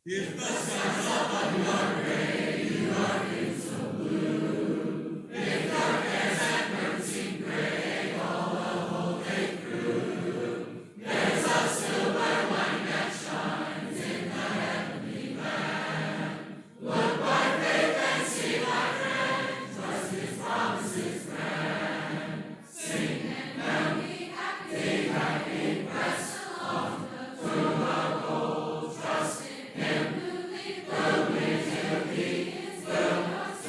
If the sun up on your grave, you are in so blue. If dark hairs and burnt gray, all the whole day through, there's a silver line that shines in the heavenly land. Look by faith and see, my friend, trust His promises grand. Sing and now be happy, press along through the cold, trust in Him who leads the way to peace.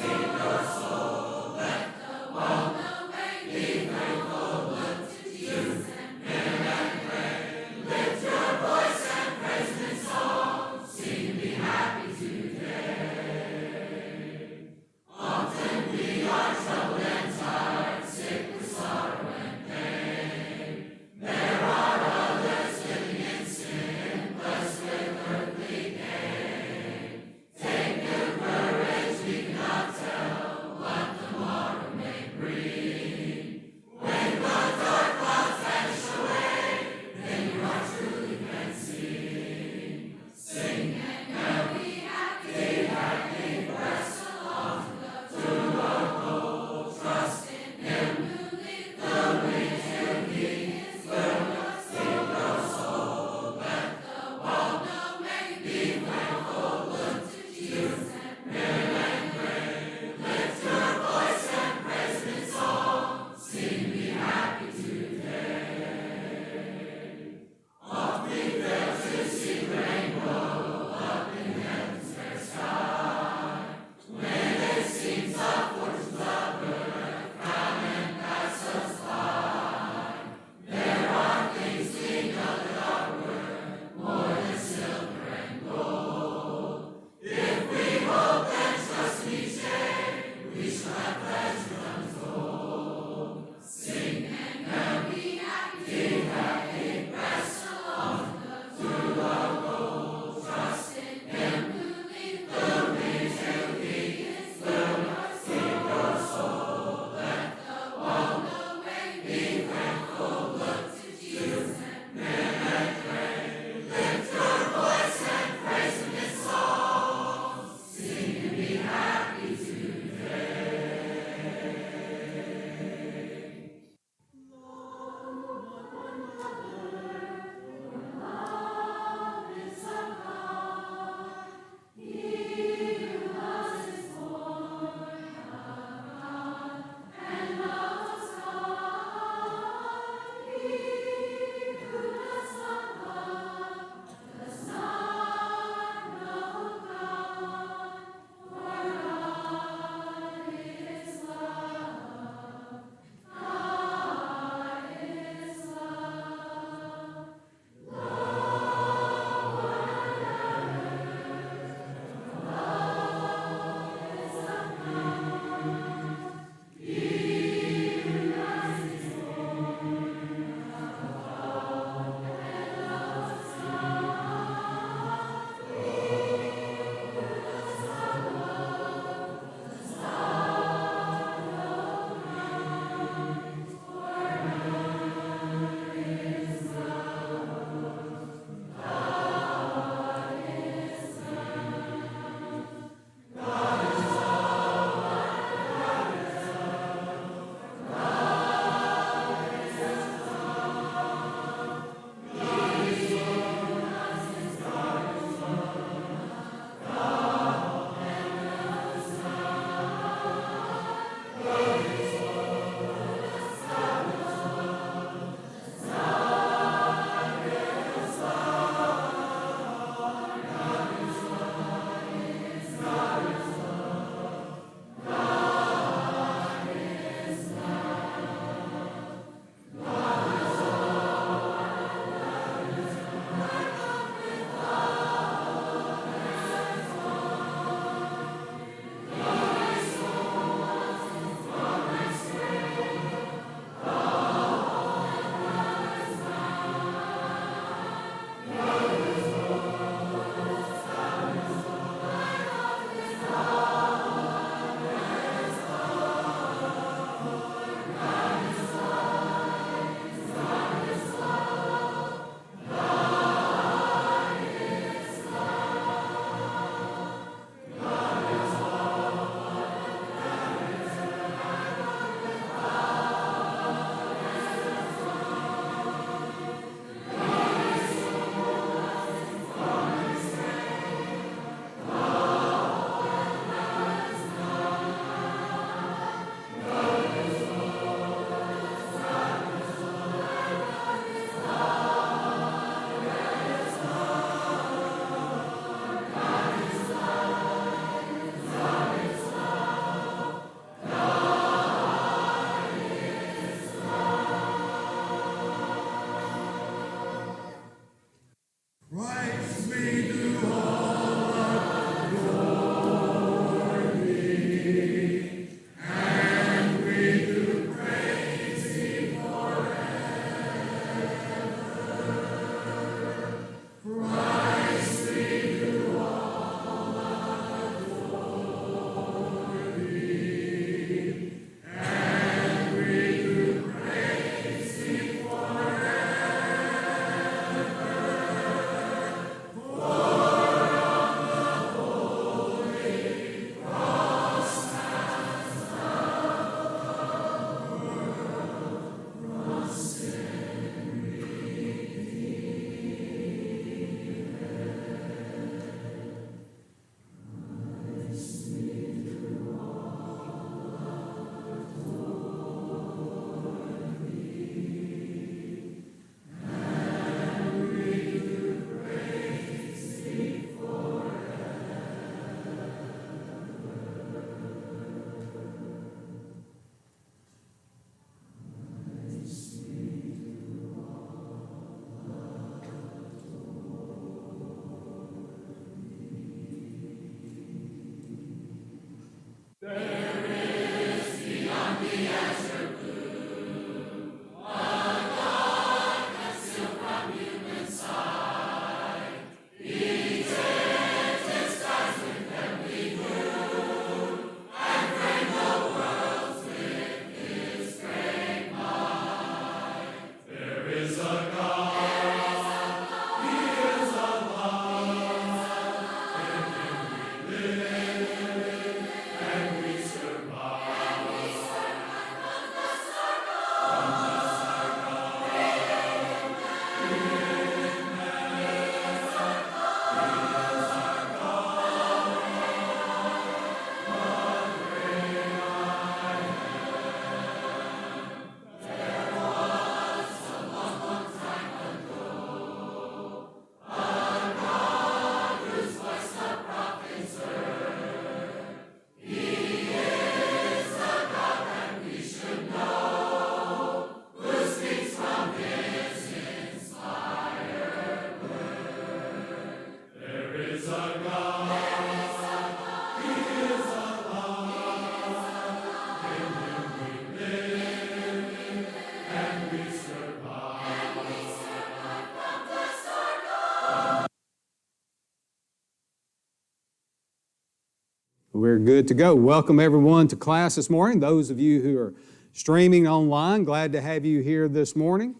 We're good to go. Welcome everyone to class this morning. Those of you who are streaming online, glad to have you here this morning.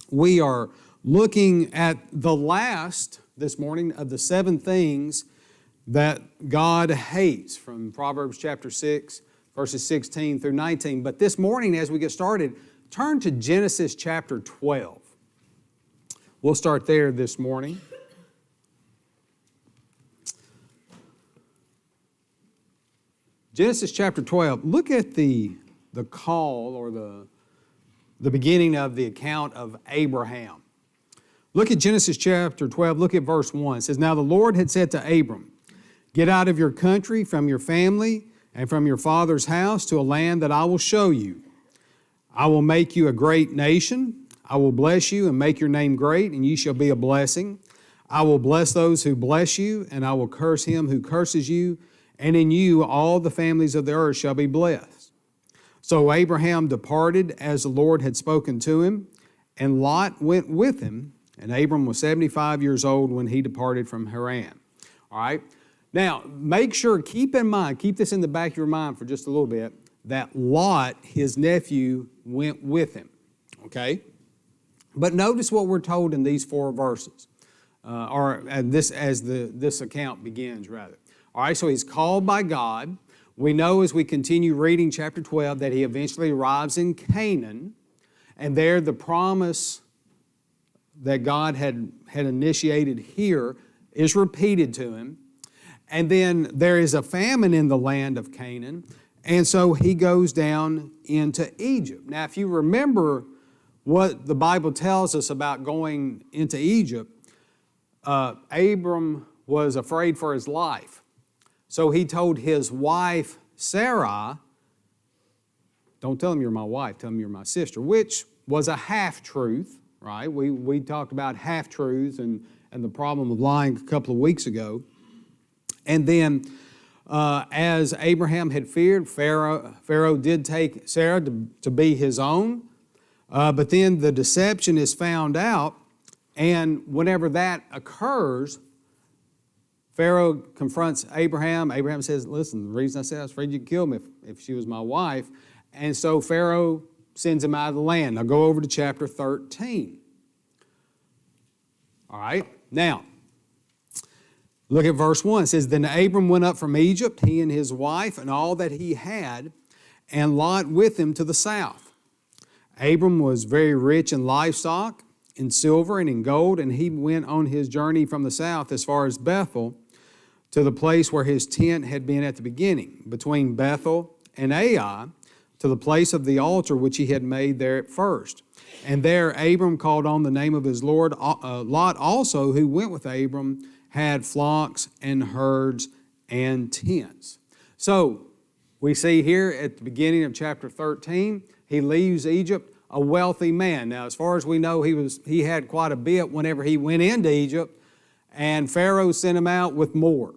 We are looking at the last this morning of the 7 things that God hates from Proverbs chapter 6, verses 16 through 19. But this morning, as we get started, turn to Genesis chapter 12. We'll start there this morning. Genesis chapter 12, look at the call or the beginning of the account of Abraham. Look at Genesis chapter 12, look at verse 1. It says, "Now the Lord had said to Abram, get out of your country, from your family, and from your father's house to a land that I will show you. I will make you a great nation. I will bless you and make your name great, and you shall be a blessing. I will bless those who bless you, and I will curse him who curses you. And in you all the families of the earth shall be blessed." So Abraham departed as the Lord had spoken to him, and Lot went with him, and Abram was 75 years old when he departed from Haran. All right? Now, make sure, keep in mind, keep this in the back of your mind for just a little bit, that Lot, his nephew, went with him. Okay? But notice what we're told in these 4 verses, this account begins, rather. All right, so he's called by God. We know as we continue reading chapter 12 that he eventually arrives in Canaan, and there the promise that God had initiated here is repeated to him. And then there is a famine in the land of Canaan, and so he goes down into Egypt. Now, if you remember what the Bible tells us about going into Egypt, Abram was afraid for his life. So he told his wife, Sarah, don't tell him you're my wife, tell him you're my sister, which was a half-truth, right? We talked about half-truths, and and the problem of lying a couple of weeks ago. And then, as Abraham had feared, Pharaoh did take Sarah to be his own. But then the deception is found out, and whenever that occurs, Pharaoh confronts Abraham. Abraham says, listen, the reason I said I was afraid you'd kill me if she was my wife. And so Pharaoh sends him out of the land. Now go over to chapter 13. All right, now, look at verse 1. It says, then Abram went up from Egypt, he and his wife, and all that he had, and Lot with him to the south. Abram was very rich in livestock, in silver, and in gold, and he went on his journey from the south as far as Bethel, to the place where his tent had been at the beginning, between Bethel and Ai, to the place of the altar which he had made there at first. And there Abram called on the name of his Lord. Lot also, who went with Abram, had flocks and herds and tents. So we see here at the beginning of chapter 13, he leaves Egypt a wealthy man. Now, as far as we know, he had quite a bit whenever he went into Egypt, and Pharaoh sent him out with more.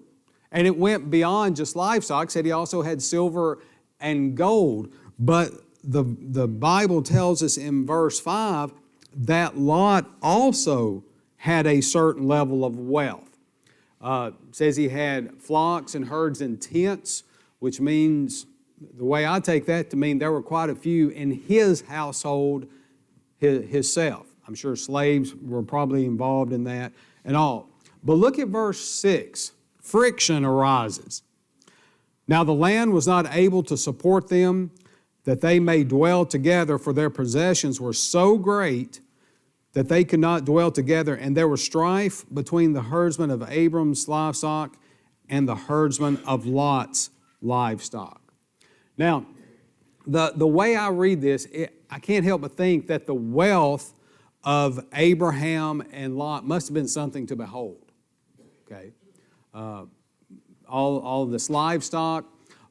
And it went beyond just livestock. Said he also had silver and gold. But the Bible tells us in verse 5 that Lot also had a certain level of wealth. Says he had flocks and herds and tents, which means, the way I take that to mean there were quite a few in his household himself. I'm sure slaves were probably involved in that and all. But look at verse 6. Friction arises. Now the land was not able to support them, that they may dwell together, for their possessions were so great that they could not dwell together. And there was strife between the herdsmen of Abram's livestock and the herdsmen of Lot's livestock. Now, the way I read this, I can't help but think that the wealth of Abraham and Lot must have been something to behold. Okay, all of this livestock,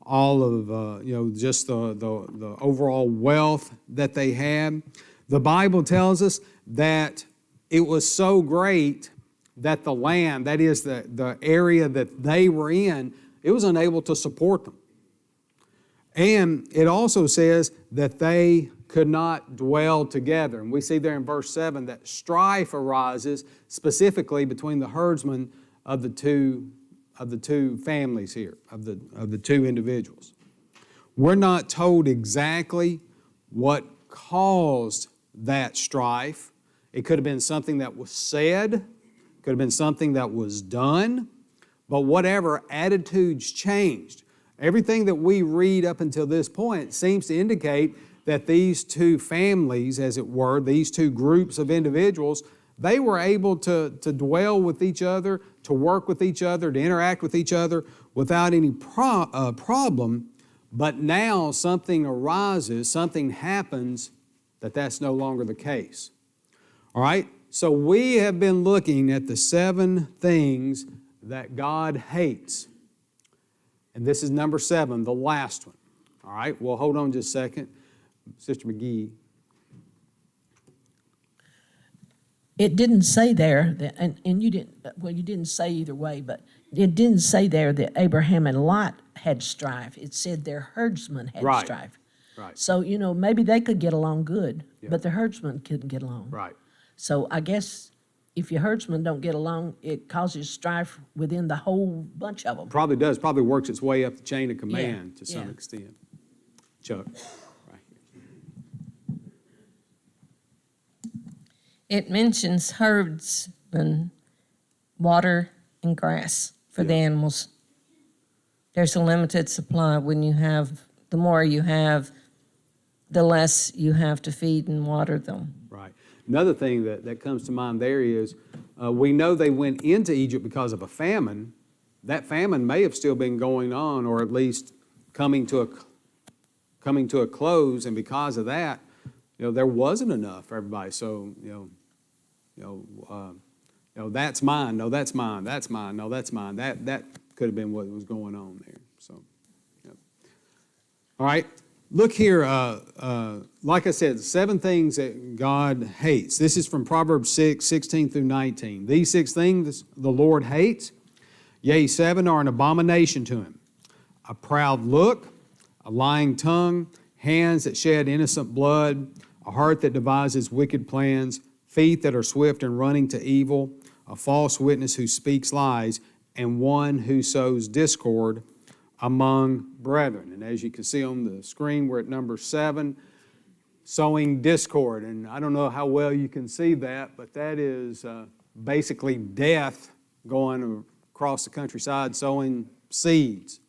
all of just the overall wealth that they had. The Bible tells us that it was so great that the land, that is the area that they were in, it was unable to support them. And it also says that they could not dwell together. And we see there in verse 7 that strife arises specifically between the herdsmen of the two families here, of the two individuals. We're not told exactly what caused that strife. It could have been something that was said, could have been something that was done, but whatever, attitudes changed. Everything that we read up until this point seems to indicate that these two families, as it were, these two groups of individuals, they were able to dwell with each other, to work with each other, to interact with each other without any problem. But now something arises, something happens that's no longer the case. All right? So we have been looking at the 7 things that God hates. And this is number 7, the last one. All right? Well, hold on just a second. Sister McGee. It didn't say there, that, and you didn't say either way, but it didn't say there that Abraham and Lot had strife. It said their herdsmen had Right. strife. Right. So, maybe they could get along good, Yeah. but the herdsmen couldn't get along. Right. So I guess if your herdsmen don't get along, it causes strife within the whole bunch of them. Probably does. Probably works its way up the chain of command to some yeah. extent. Chuck. Right here. It mentions herdsmen, water, and grass for the animals. There's a limited supply. The more you have, the less you have to feed and water them. Right. Another thing that comes to mind there is we know they went into Egypt because of a famine. That famine may have still been going on, or at least coming to a close, and because of that, there wasn't enough for everybody. So that's mine. No, that's mine. That's mine. No, that's mine. That could have been what was going on there. So, all right. Look here, like I said, 7 things that God hates. This is from Proverbs 6, 16 through 19. These 6 things the Lord hates, yea, 7 are an abomination to him. A proud look, a lying tongue, hands that shed innocent blood, a heart that devises wicked plans, feet that are swift in running to evil, a false witness who speaks lies, and one who sows discord among brethren. And as you can see on the screen, we're at number 7, sowing discord. And I don't know how well you can see that, but that is basically death going across the countryside, sowing seeds.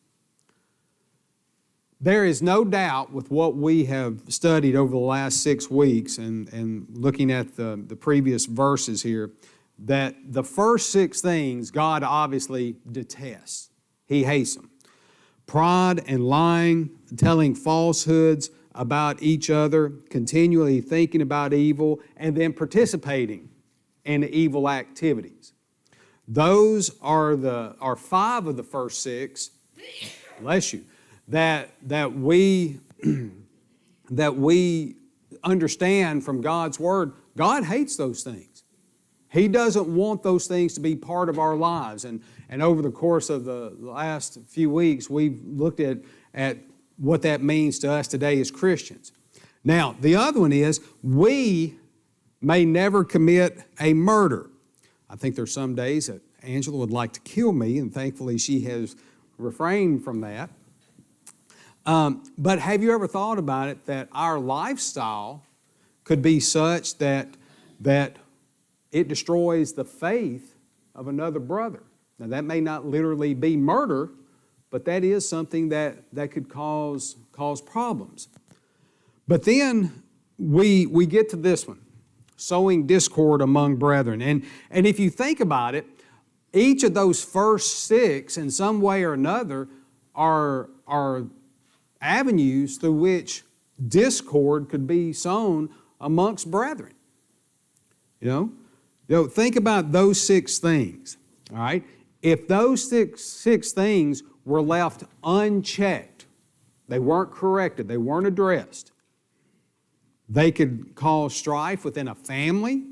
There is no doubt with what we have studied over the last 6 weeks and looking at the previous verses here, that the first 6 things God obviously detests. He hates them. Pride and lying, telling falsehoods about each other, continually thinking about evil, and then participating in evil activities. Those are 5 of the first 6, bless you, that we understand from God's Word. God hates those things. He doesn't want those things to be part of our lives. And over the course of the last few weeks, we've looked at what that means to us today as Christians. Now, the other one is we may never commit a murder. I think there's some days that Angela would like to kill me, and thankfully she has refrained from that. But have you ever thought about it that our lifestyle could be such that it destroys the faith of another brother? Now, that may not literally be murder, but that is something that could cause problems. But then we get to this one, sowing discord among brethren. And if you think about it, each of those first 6 in some way or another are avenues through which discord could be sown amongst brethren. You know, think about those 6 things, all right? If those six things were left unchecked, they weren't corrected, they weren't addressed, they could cause strife within a family,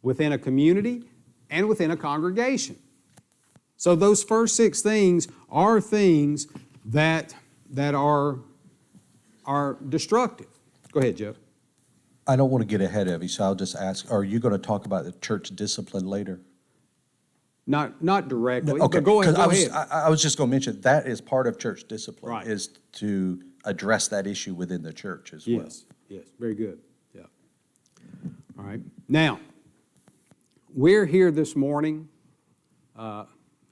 within a community, and within a congregation. So those first 6 things are things that are destructive. Go ahead, Jeff. I don't want to get ahead of you, so I'll just ask, are you going to talk about the church discipline later? Not directly, Okay, but go 'cause ahead. I was just going to mention, that is part of church discipline, Right. is to address that issue within the church as well. Yes, very good. Yeah. All right. Now, we're here this morning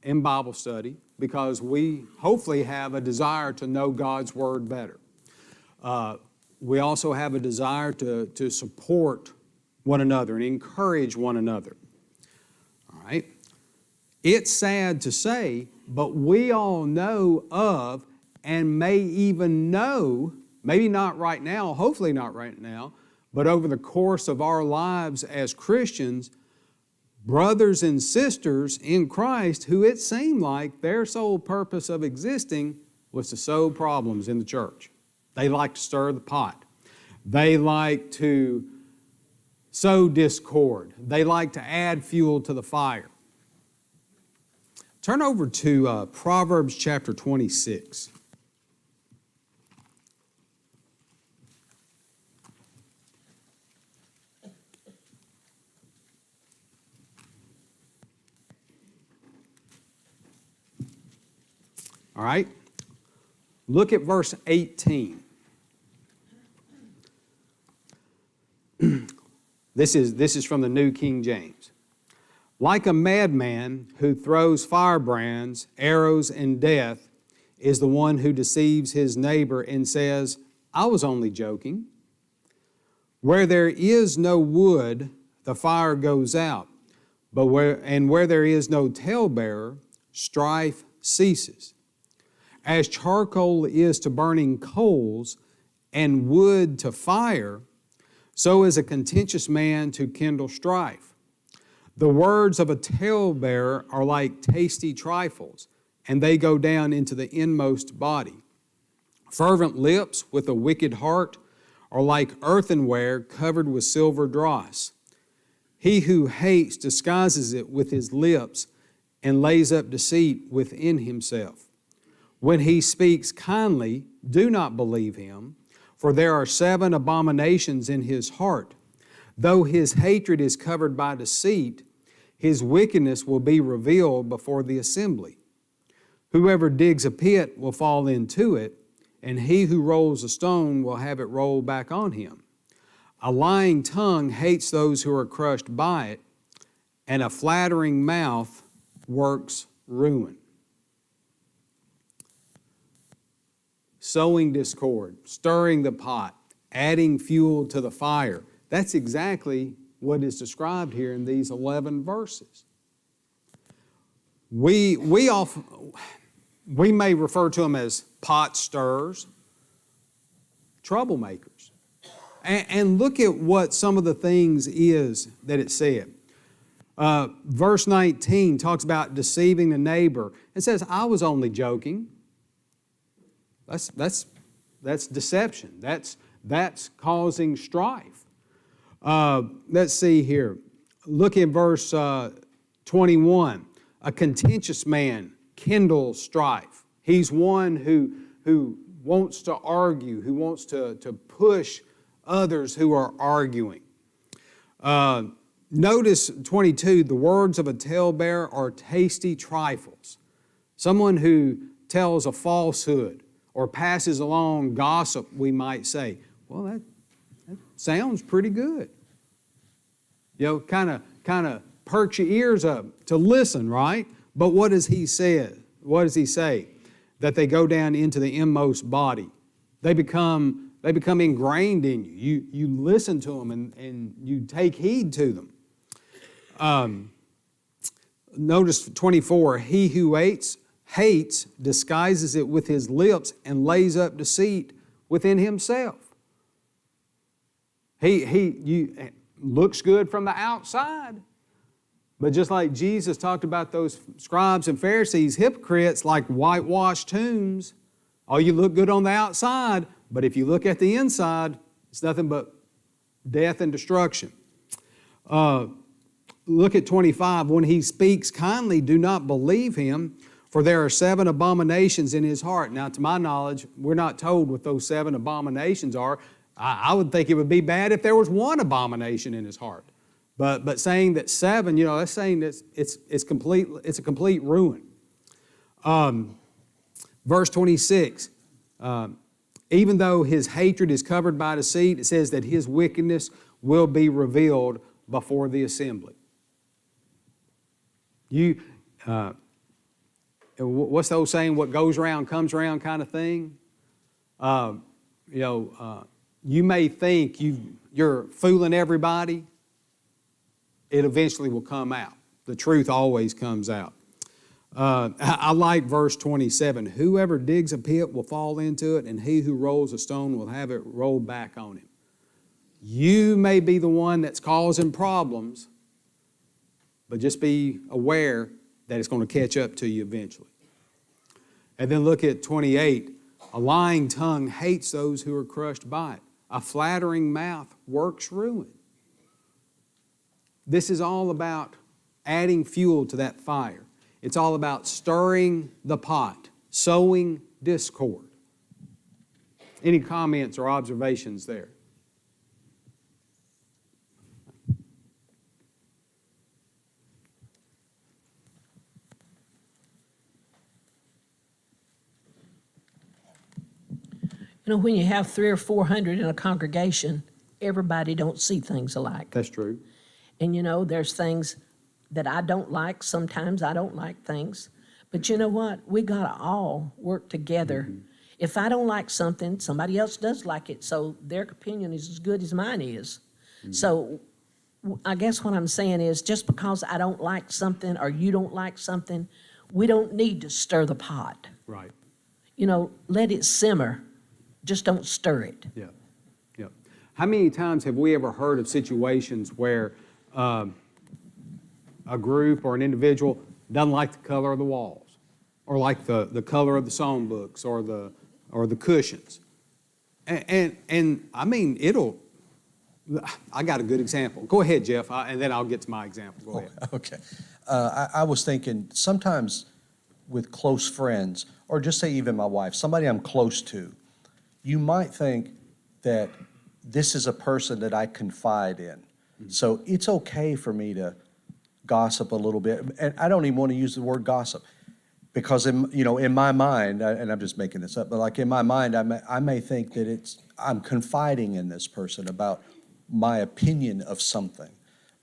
in Bible study because we hopefully have a desire to know God's Word better. We also have a desire to support one another and encourage one another. All right? It's sad to say, but we all know of and may even know, maybe not right now, hopefully not right now, but over the course of our lives as Christians, brothers and sisters in Christ who it seemed like their sole purpose of existing was to sow problems in the church. They like to stir the pot. They like to sow discord. They like to add fuel to the fire. Turn over to Proverbs chapter 26. All right? Look at verse 18. This is from the New King James. Like a madman who throws firebrands, arrows, and death is the one who deceives his neighbor and says, I was only joking. Where there is no wood, the fire goes out, but where there is no talebearer, strife ceases. As charcoal is to burning coals and wood to fire, so is a contentious man to kindle strife. The words of a talebearer are like tasty trifles, and they go down into the inmost body. Fervent lips with a wicked heart are like earthenware covered with silver dross. He who hates disguises it with his lips and lays up deceit within himself. When he speaks kindly, do not believe him, for there are 7 abominations in his heart. Though his hatred is covered by deceit, his wickedness will be revealed before the assembly. Whoever digs a pit will fall into it, and he who rolls a stone will have it rolled back on him. A lying tongue hates those who are crushed by it, and a flattering mouth works ruin. Sowing discord, stirring the pot, adding fuel to the fire. That's exactly what is described here in these 11 verses. We may refer to them as pot stirrers, troublemakers. And look at what some of the things is that it said. Verse 19 talks about deceiving the neighbor. It says, I was only joking. That's deception. That's causing strife. Let's see here. Look at verse 21. A contentious man kindles strife. He's one who wants to argue, who wants to push others who are arguing. Notice 22, the words of a talebearer are tasty trifles. Someone who tells a falsehood or passes along gossip, we might say, well, that sounds pretty good. You know, kind of perk your ears up to listen, right? But what does he say? What does he say? That they go down into the inmost body. They become ingrained in you. You listen to them and you take heed to them. Notice 24, he who hates disguises it with his lips and lays up deceit within himself. He looks good from the outside, but just like Jesus talked about those scribes and Pharisees, hypocrites like whitewashed tombs. Oh, you look good on the outside, but if you look at the inside, it's nothing but death and destruction. Look at 25. When he speaks kindly, do not believe him, for there are 7 abominations in his heart. Now, to my knowledge, we're not told what those 7 abominations are. I would think it would be bad if there was 1 abomination in his heart. But saying that 7, that's saying that it's a complete ruin. Verse 26, even though his hatred is covered by deceit, it says that his wickedness will be revealed before the assembly. What's the old saying? What goes around comes around, kind of thing. You may think you're fooling everybody. It eventually will come out. The truth always comes out. I like verse 27. Whoever digs a pit will fall into it, and he who rolls a stone will have it rolled back on him. You may be the one that's causing problems, but just be aware that it's going to catch up to you eventually. And then look at 28. A lying tongue hates those who are crushed by it. A flattering mouth works ruin. This is all about adding fuel to that fire. It's all about stirring the pot, sowing discord. Any comments or observations there? When you have 300 or 400 in a congregation, everybody don't see things alike. That's true. And there's things that I don't like. Sometimes I don't like things. But you know what? We got to all work together. Mm-hmm. If I don't like something, somebody else does like it. So their opinion is as good as mine is. Mm-hmm. So I guess what I'm saying is just because I don't like something or you don't like something, we don't need to stir the pot. Right. Let it simmer. Just don't stir it. Yeah. How many times have we ever heard of situations where a group or an individual doesn't like the color of the walls, or like the color of the song books, or the or the cushions. And I mean, I got a good example. Go ahead, Jeff, and then I'll get to my example. Go ahead. Okay. I was thinking sometimes with close friends, or just say even my wife, somebody I'm close to, you might think that this is a person that I confide in. So it's okay for me to gossip a little bit. And I don't even want to use the word gossip because in my mind, and I'm just making this up, but like in my mind, I may think that I'm confiding in this person about my opinion of something.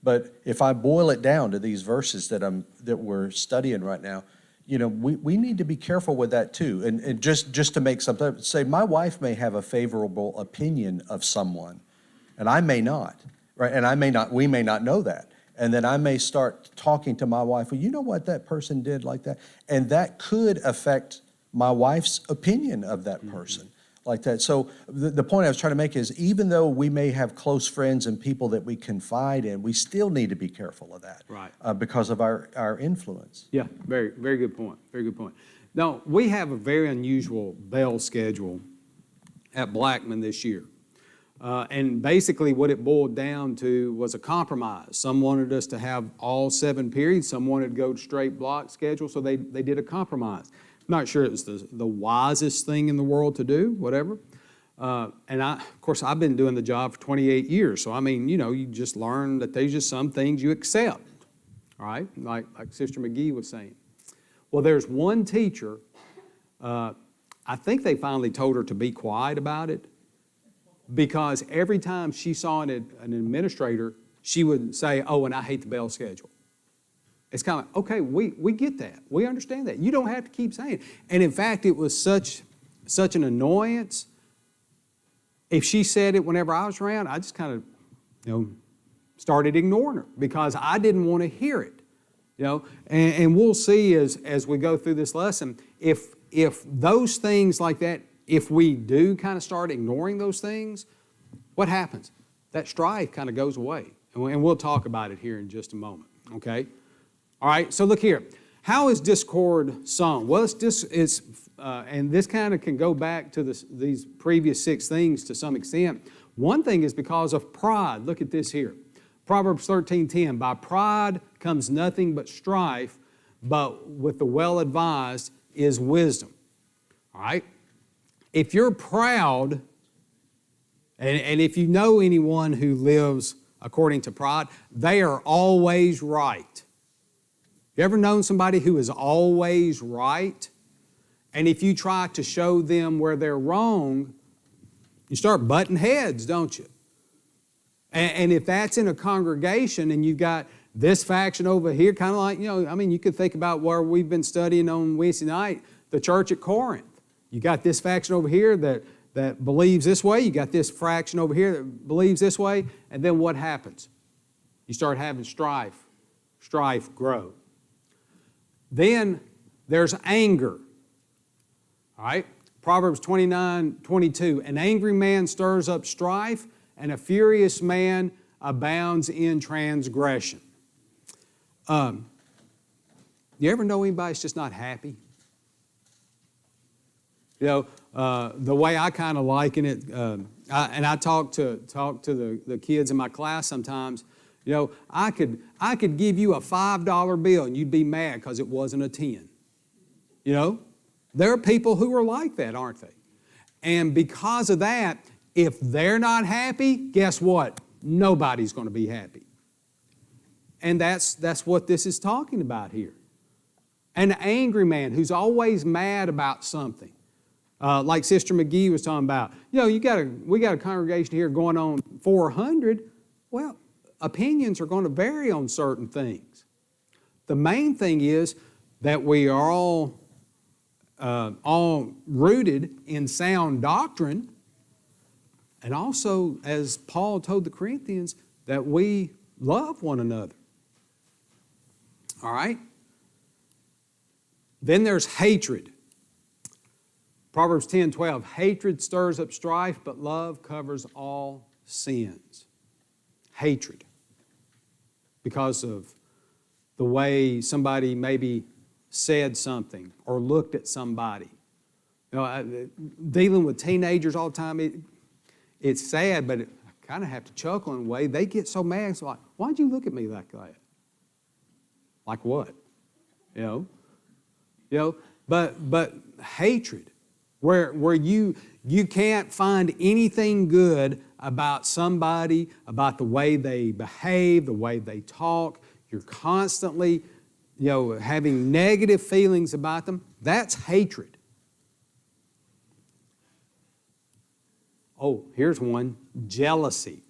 But if I boil it down to these verses that we're studying right now, we need to be careful with that too. And just to make something, say my wife may have a favorable opinion of someone, and I may not, right? And we may not know that. And then I may start talking to my wife, well, you know what that person did like that? And that could affect my wife's opinion of that person. Like that. So the point I was trying to make is even though we may have close friends and people that we confide in, we still need to be careful of that. Right. Because of our influence. Yeah, very, very good point. Very good point. Now, we have a very unusual bell schedule at Blackman this year. And basically what it boiled down to was a compromise. Some wanted us to have all 7 periods. Some wanted to go to straight block schedule, so they did a compromise. I'm not sure it was the wisest thing in the world to do, whatever. And of course, I've been doing the job for 28 years. So, I mean, you just learn that there's just some things you accept, all right? Like Sister McGee was saying. Well, there's one teacher, I think they finally told her to be quiet about it because every time she saw an administrator, she would say, oh, and I hate the bell schedule. It's kind of, okay, we get that. We understand that. You don't have to keep saying it. And in fact, it was such an annoyance. If she said it whenever I was around, I just kind of, started ignoring her because I didn't want to hear it. And we'll see as we go through this lesson, if those things like that, if we do kind of start ignoring those things, what happens? That strife kind of goes away. And we'll talk about it here in just a moment, okay? All right, so look here. How is discord sown? Well, and this kind of can go back to these previous 6 things to some extent. One thing is because of pride. Look at this here. Proverbs 13:10, by pride comes nothing but strife, but with the well-advised is wisdom. All right? If you're proud, and if you know anyone who lives according to pride, they are always right. You ever known somebody who is always right? And if you try to show them where they're wrong, you start butting heads, don't you? And if that's in a congregation and you've got this faction over here, kind of like, you could think about where we've been studying on Wednesday night, the church at Corinth. You got this faction over here that believes this way. You got this faction over here that believes this way. And then what happens? You start having strife. Strife grow. Then there's anger. All right? Proverbs 29:22. An angry man stirs up strife, and a furious man abounds in transgression. You ever know anybody that's just not happy? The way I kind of liken it, and I talk to the kids in my class sometimes. I could give you a $5 bill and you'd be mad because it wasn't a 10. There are people who are like that, aren't they? And because of that, if they're not happy, guess what? Nobody's going to be happy. And that's what this is talking about here. An angry man who's always mad about something. Like Sister McGee was talking about. We got a congregation here going on 400. Well, opinions are going to vary on certain things. The main thing is that we are all rooted in sound doctrine, and also, as Paul told the Corinthians, that we love one another. All right? Then there's hatred. Proverbs 10:12, hatred stirs up strife, but love covers all sins. Hatred. Because of the way somebody maybe said something or looked at somebody Dealing with teenagers all the time, it's sad, but I kind of have to chuckle in a way. They get so mad. It's like, why'd you look at me like that? Like what? But hatred, where you can't find anything good about somebody, about the way they behave, the way they talk. You're constantly, having negative feelings about them. That's hatred. Oh, here's one, jealousy.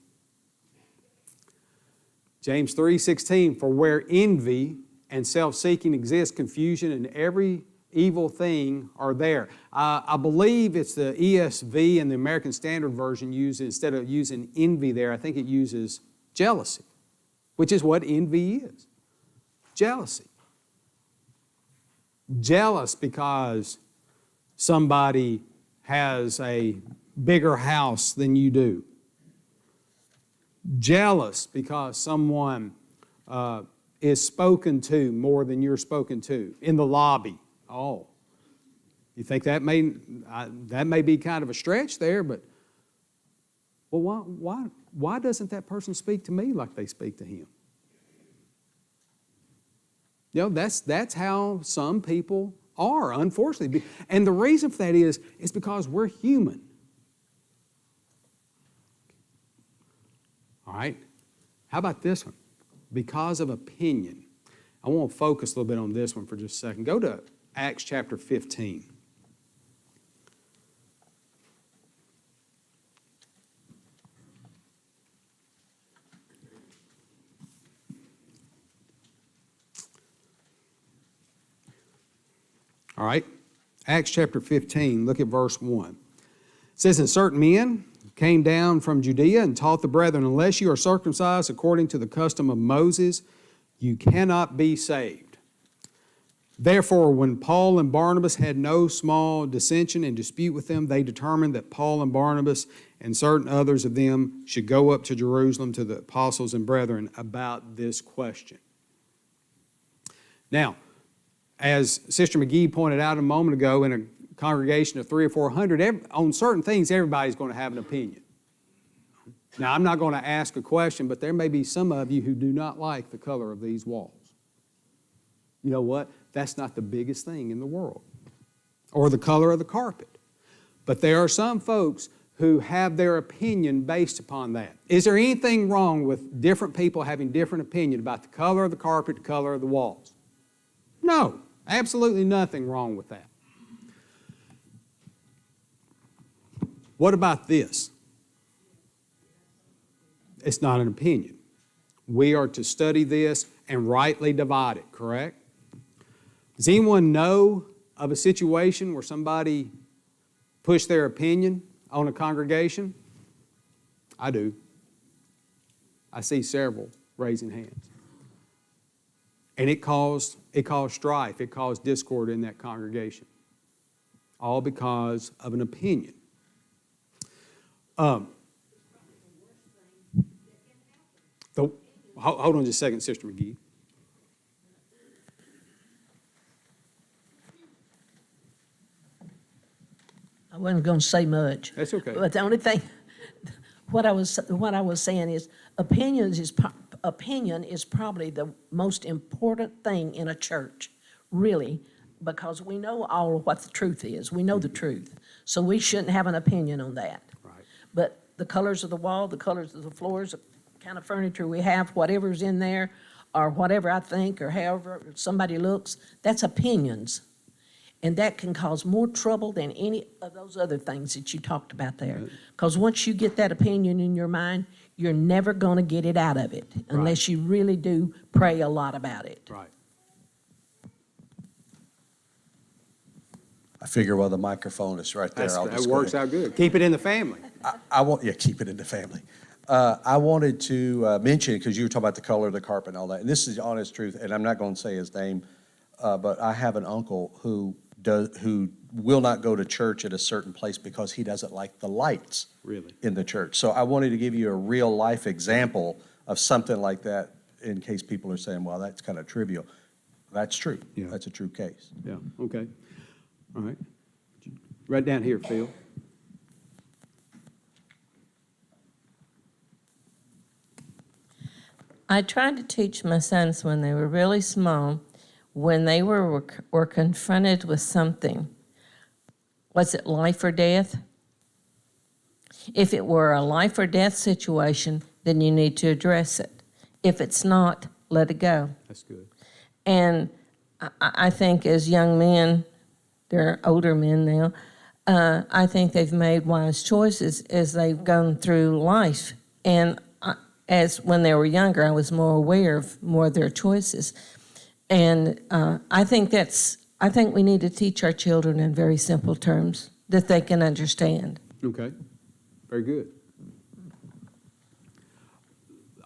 James 3:16, for where envy and self-seeking exist, confusion and every evil thing are there. I believe it's the ESV and the American Standard Version instead of using envy there, I think it uses jealousy, which is what envy is. Jealousy. Jealous because somebody has a bigger house than you do. Jealous because someone is spoken to more than you're spoken to in the lobby. Oh, you think that may be kind of a stretch there, but well, why doesn't that person speak to me like they speak to him? That's how some people are, unfortunately. And the reason for that is because we're human. All right? How about this one? Because of opinion. I want to focus a little bit on this one for just a second. Go to Acts chapter 15. All right, Acts chapter 15, look at verse 1. It says, and certain men came down from Judea and taught the brethren, unless you are circumcised according to the custom of Moses, you cannot be saved. Therefore, when Paul and Barnabas had no small dissension and dispute with them, they determined that Paul and Barnabas and certain others of them should go up to Jerusalem to the apostles and brethren about this question. Now, as Sister McGee pointed out a moment ago, in a congregation of 300 or 400, on certain things, everybody's going to have an opinion. Now, I'm not going to ask a question, but there may be some of you who do not like the color of these walls. You know what? That's not the biggest thing in the world, or the color of the carpet. But there are some folks who have their opinion based upon that. Is there anything wrong with different people having different opinion about the color of the carpet, the color of the walls? No, absolutely nothing wrong with that. What about this? It's not an opinion. We are to study this and rightly divide it, correct? Does anyone know of a situation where somebody pushed their opinion on a congregation? I do. I see several raising hands. And it caused strife, it caused discord in that congregation. All because of an opinion. Hold on just a second, Sister McGee. I wasn't going to say much. That's okay. But the only thing, what I was saying is, opinion is probably the most important thing in a church, really, because we know all of what the truth is. We know the truth, so we shouldn't have an opinion on that. Right. But the colors of the wall, the colors of the floors, the kind of furniture we have, whatever's in there, or whatever I think, or however somebody looks, that's opinions. And that can cause more trouble than any of those other things that you talked about there. Because once you get that opinion in your mind, you're never going to get it out of it unless you really do pray a lot about it. Right. I figure, well, the microphone is right there. That works out good. Keep it in the family. Keep it in the family. I wanted to mention, because you were talking about the color of the carpet and all that, and this is the honest truth, and I'm not going to say his name, but I have an uncle who will not go to church at a certain place because he doesn't like the lights in the church. So I wanted to give you a real life example of something like that in case people are saying, well, that's kind of trivial. That's true. Yeah. That's a true case. Yeah, okay. All right. Right down here, Phil. I tried to teach my sons when they were really small, when they were confronted with something, was it life or death? If it were a life or death situation, then you need to address it. If it's not, let it go. That's good. And I think as young men, they're older men now, I think they've made wise choices as they've gone through life. And as when they were younger, I was more aware of more of their choices. And I think we need to teach our children in very simple terms that they can understand. Okay, very good.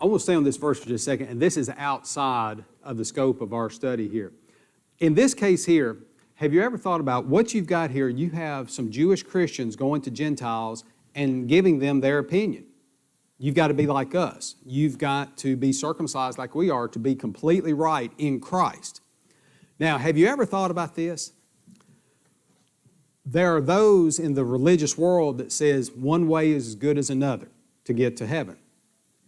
I want to stay on this verse for just a second, and this is outside of the scope of our study here. In this case here, have you ever thought about what you've got here? You have some Jewish Christians going to Gentiles and giving them their opinion. You've got to be like us. You've got to be circumcised like we are to be completely right in Christ. Now, have you ever thought about this? There are those in the religious world that says one way is as good as another to get to heaven,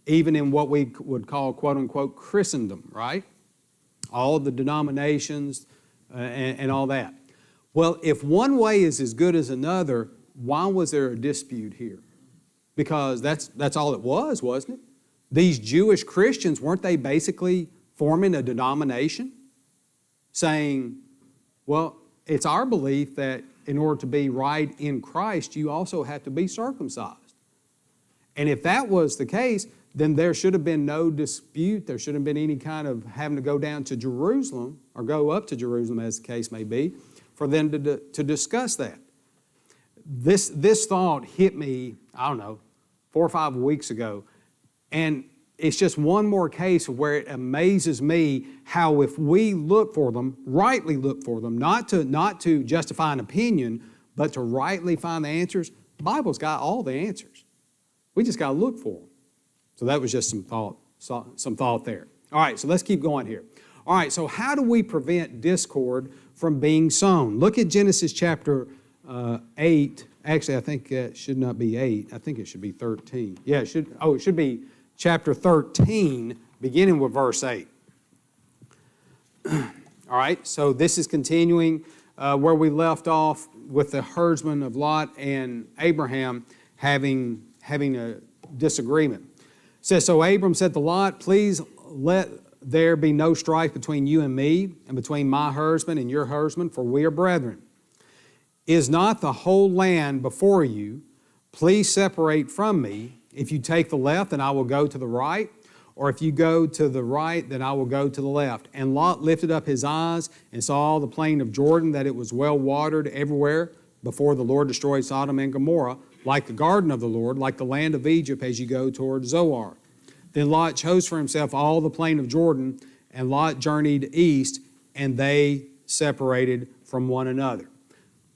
even in what we would call, quote unquote, Christendom, right? All the denominations and all that. Well, if one way is as good as another, why was there a dispute here? Because that's all it was, wasn't it? These Jewish Christians, weren't they basically forming a denomination? Saying, well, it's our belief that in order to be right in Christ, you also have to be circumcised. And if that was the case, then there should have been no dispute. There shouldn't have been any kind of having to go down to Jerusalem or go up to Jerusalem, as the case may be, for them to discuss that. This thought hit me, I don't know, 4 or 5 weeks ago, and it's just one more case where it amazes me how if we look for them, rightly look for them, not to justify an opinion, but to rightly find the answers, the Bible's got all the answers. We just got to look for them. So that was just some thought there. All right, so let's keep going here. All right, so how do we prevent discord from being sown? Look at Genesis chapter 8. Actually, I think it should not be 8. I think it should be 13. Yeah, it should be chapter 13, beginning with verse 8. All right, so this is continuing where we left off with the herdsmen of Lot and Abraham having a disagreement. It says, so Abram said to Lot, please let there be no strife between you and me, and between my herdsmen and your herdsmen, for we are brethren. Is not the whole land before you? Please separate from me. If you take the left, then I will go to the right, or if you go to the right, then I will go to the left. And Lot lifted up his eyes and saw the plain of Jordan, that it was well watered everywhere before the Lord destroyed Sodom and Gomorrah, like the garden of the Lord, like the land of Egypt as you go toward Zoar. Then Lot chose for himself all the plain of Jordan, and Lot journeyed east, and they separated from one another.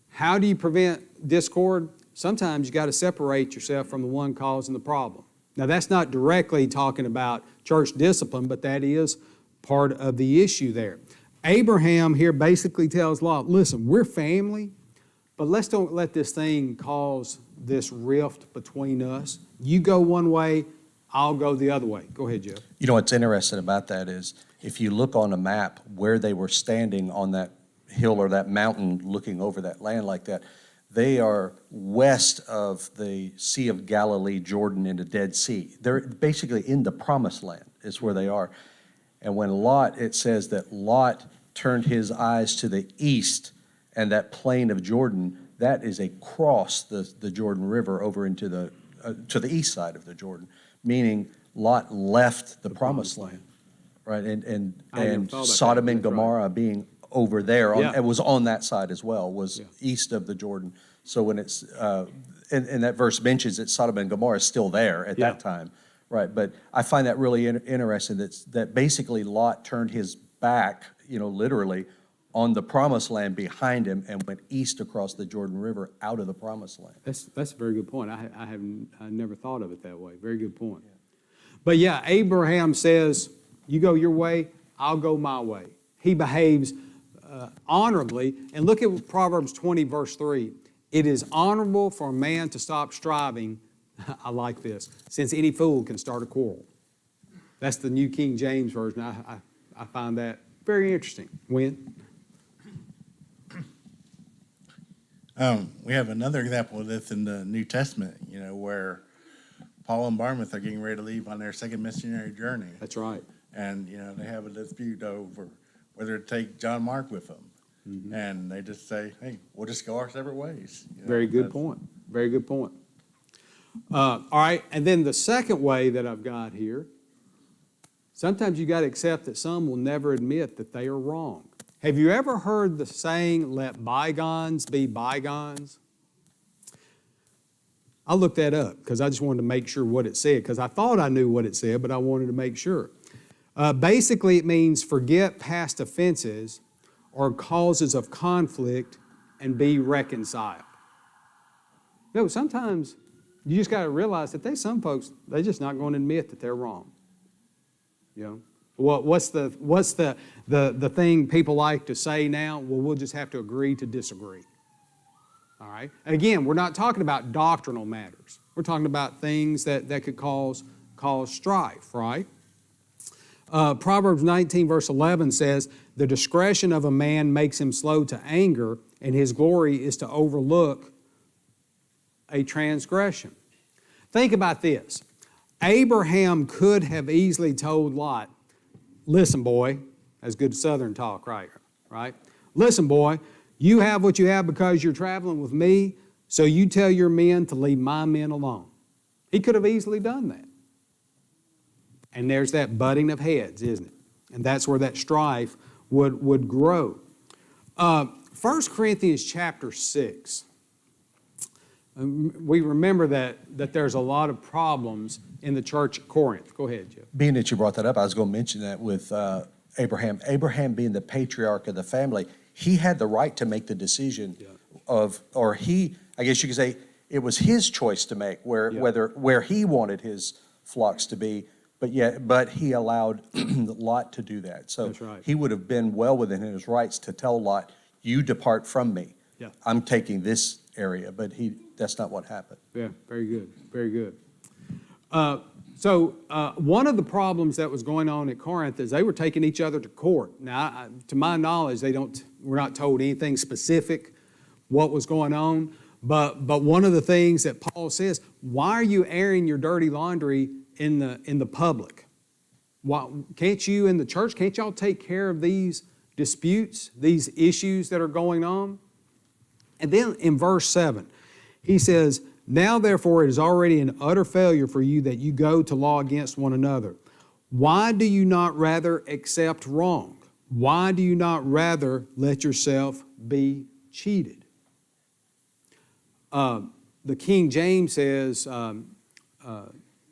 How do you prevent discord? Sometimes you got to separate yourself from the one causing the problem. Now, that's not directly talking about church discipline, but that is part of the issue there. Abraham here basically tells Lot, listen, we're family, but let's don't let this thing cause this rift between us. You go one way, I'll go the other way. Go ahead, Jeff. You know what's interesting about that is if you look on a map where they were standing on that hill or that mountain looking over that land like that, they are west of the Sea of Galilee, Jordan, and the Dead Sea. They're basically in the Promised Land is where they are. And when Lot, it says that Lot turned his eyes to the east, and that plain of Jordan, that is across the Jordan River over into to the east side of the Jordan, meaning Lot left the Promised Land, right? And Sodom and Gomorrah being over there, it was on that side as well, was east of the Jordan. So when it's, and that verse mentions that Sodom and Gomorrah is still there at that time, right? But I find that really interesting that basically Lot turned his back, literally, on the Promised Land behind him and went east across the Jordan River out of the Promised Land. That's a very good point. I never thought of it that way. Very good point. Yeah. But yeah, Abraham says, you go your way, I'll go my way. He behaves honorably. And look at Proverbs 20, verse 3. It is honorable for a man to stop striving, I like this, since any fool can start a quarrel. That's the New King James Version. I find that very interesting. Win? We have another example of this in the New Testament, where Paul and Barnabas are getting ready to leave on their second missionary journey. That's right. And, they have a dispute over whether to take John Mark with them. Mm-hmm. And they just say, hey, we'll just go our separate ways. Very good point. Very good point. All right, and then the second way that I've got here, sometimes you got to accept that some will never admit that they are wrong. Have you ever heard the saying, let bygones be bygones? I looked that up because I just wanted to make sure what it said, because I thought I knew what it said, but I wanted to make sure. Basically, it means forget past offenses or causes of conflict and be reconciled. Sometimes you just got to realize that there's some folks, they're just not going to admit that they're wrong. What's the thing people like to say now? Well, we'll just have to agree to disagree. All right? Again, we're not talking about doctrinal matters. We're talking about things that could cause strife, right? Proverbs 19, verse 11 says, the discretion of a man makes him slow to anger, and his glory is to overlook a transgression. Think about this. Abraham could have easily told Lot, listen, boy, that's good Southern talk, right? Listen, boy, you have what you have because you're traveling with me, so you tell your men to leave my men alone. He could have easily done that. And there's that butting of heads, isn't it? And that's where that strife would grow. 1 Corinthians chapter 6. We remember that there's a lot of problems in the church at Corinth. Go ahead, Jeff. Being that you brought that up, I was going to mention that with Abraham. Abraham being the patriarch of the family, he had the right to make the decision I guess you could say, it was his choice to make where he wanted his flocks to be. But he allowed Lot to do that. So That's right. He would have been well within his rights to tell Lot, you depart from me. Yeah. I'm taking this area, but that's not what happened. Yeah, very good, very good. So one of the problems that was going on at Corinth is they were taking each other to court. Now, to my knowledge, we're not told anything specific what was going on, but one of the things that Paul says, why are you airing your dirty laundry in the public? Why, can't you in the church, can't y'all take care of these disputes, these issues that are going on? And then in verse 7, he says, now therefore it is already an utter failure for you that you go to law against one another. Why do you not rather accept wrong? Why do you not rather let yourself be cheated? The King James says,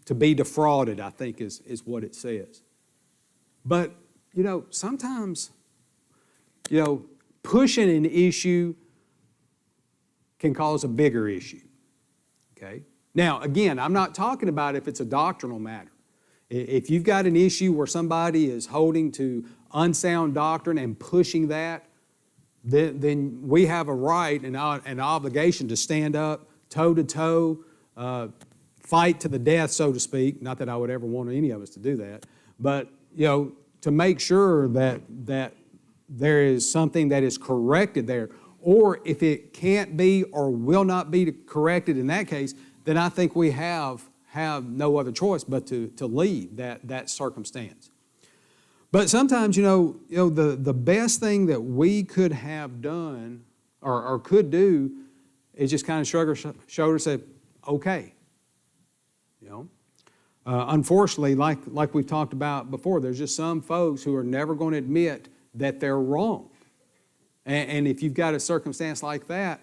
to be defrauded, I think is what it says. But, sometimes, pushing an issue can cause a bigger issue, okay? Now, again, I'm not talking about if it's a doctrinal matter. If you've got an issue where somebody is holding to unsound doctrine and pushing that, then we have a right and an obligation to stand up toe-to-toe, fight to the death, so to speak. Not that I would ever want any of us to do that, but to make sure that there is something that is corrected there. Or if it can't be or will not be corrected in that case, then I think we have no other choice but to leave that circumstance. But sometimes, the best thing that we could have done or could do is just kind of shrug our shoulders and say, okay. Unfortunately, like we've talked about before, there's just some folks who are never going to admit that they're wrong. And if you've got a circumstance like that,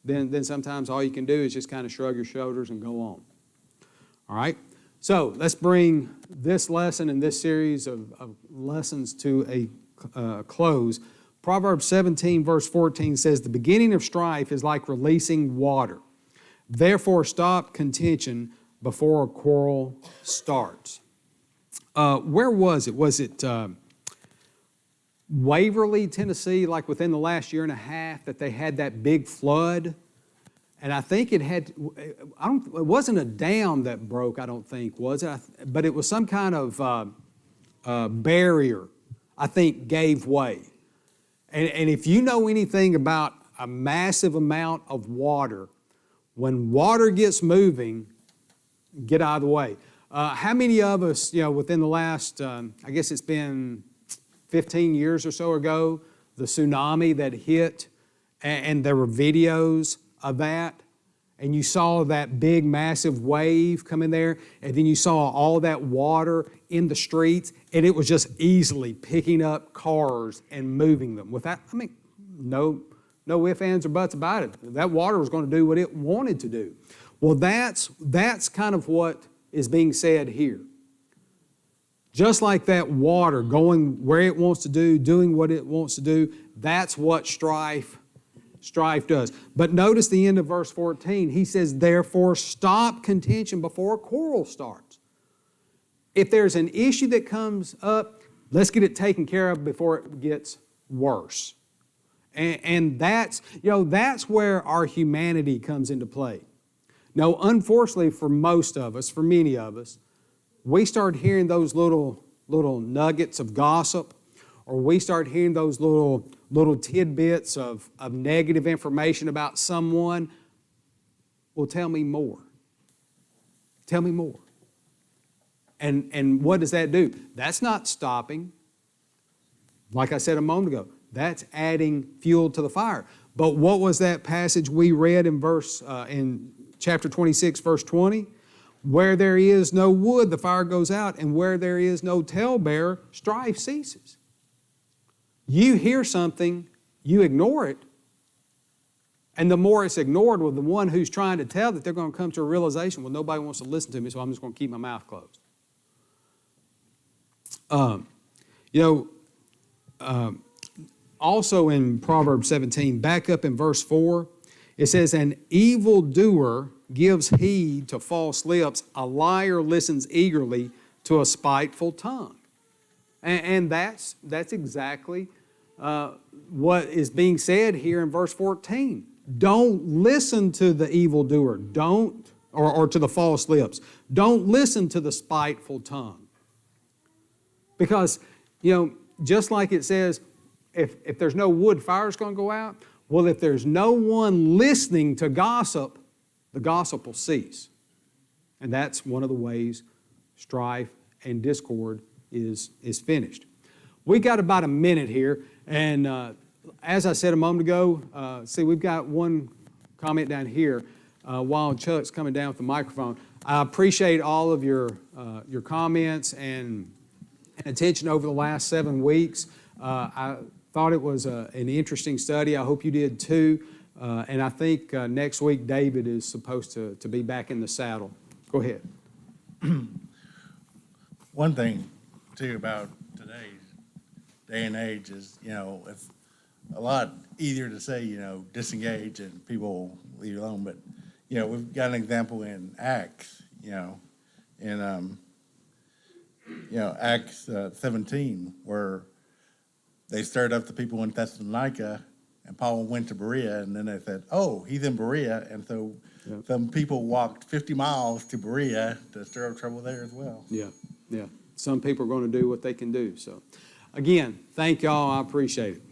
then sometimes all you can do is just kind of shrug your shoulders and go on. All right? So let's bring this lesson and this series of lessons to a close. Proverbs 17, verse 14 says, the beginning of strife is like releasing water. Therefore, stop contention before a quarrel starts. Where was it? Was it Waverly, Tennessee, like within the last year and a half that they had that big flood? And I think it had, it wasn't a dam that broke, I don't think, was it? But it was some kind of barrier, I think, gave way. And if you know anything about a massive amount of water, when water gets moving, get out of the way. How many of us, within the last, I guess it's been 15 years or so ago, the tsunami that hit, and there were videos of that, and you saw that big, massive wave come in there, and then you saw all that water in the streets, and it was just easily picking up cars and moving them. Without, no ifs, ands, or buts about it. That water was going to do what it wanted to do. Well, that's kind of what is being said here. Just like that water going where it wants to do, doing what it wants to do, that's what strife does. But notice the end of verse 14. He says, therefore stop contention before a quarrel starts. If there's an issue that comes up, let's get it taken care of before it gets worse. And that's where our humanity comes into play. Now, unfortunately for most of us, for many of us, we start hearing those little nuggets of gossip, or we start hearing those little tidbits of negative information about someone. Well, tell me more. Tell me more. And what does that do? That's not stopping. Like I said a moment ago, that's adding fuel to the fire. But what was that passage we read in chapter 26, verse 20? Where there is no wood, the fire goes out, and where there is no talebearer, strife ceases. You hear something, you ignore it, and the more it's ignored, with the one who's trying to tell, that they're going to come to a realization, well, nobody wants to listen to me, so I'm just going to keep my mouth closed. Also in Proverbs 17, back up in verse 4, it says, an evildoer gives heed to false lips, a liar listens eagerly to a spiteful tongue. And that's exactly what is being said here in verse 14. Don't listen to the evildoer. Or to the false lips. Don't listen to the spiteful tongue. Because, just like it says, if there's no wood, fire's going to go out. Well, if there's no one listening to gossip, the gossip will cease. And that's one of the ways strife and discord is finished. We got about a minute here, and as I said a moment ago, we've got one comment down here while Chuck's coming down with the microphone. I appreciate all of your comments and attention over the last 7 weeks. I thought it was an interesting study. I hope you did too. And I think next week David is supposed to be back in the saddle. Go ahead. One thing, too, about today's day and age is, it's a lot easier to say, disengage and people leave you alone. But, we've got an example in Acts, in Acts 17, where they stirred up the people in Thessalonica, and Paul went to Berea, and then they said, oh, he's in Berea. And so some people walked 50 miles to Berea to stir up trouble there as well. Yeah. Some people are going to do what they can do. So, again, thank y'all. I appreciate it.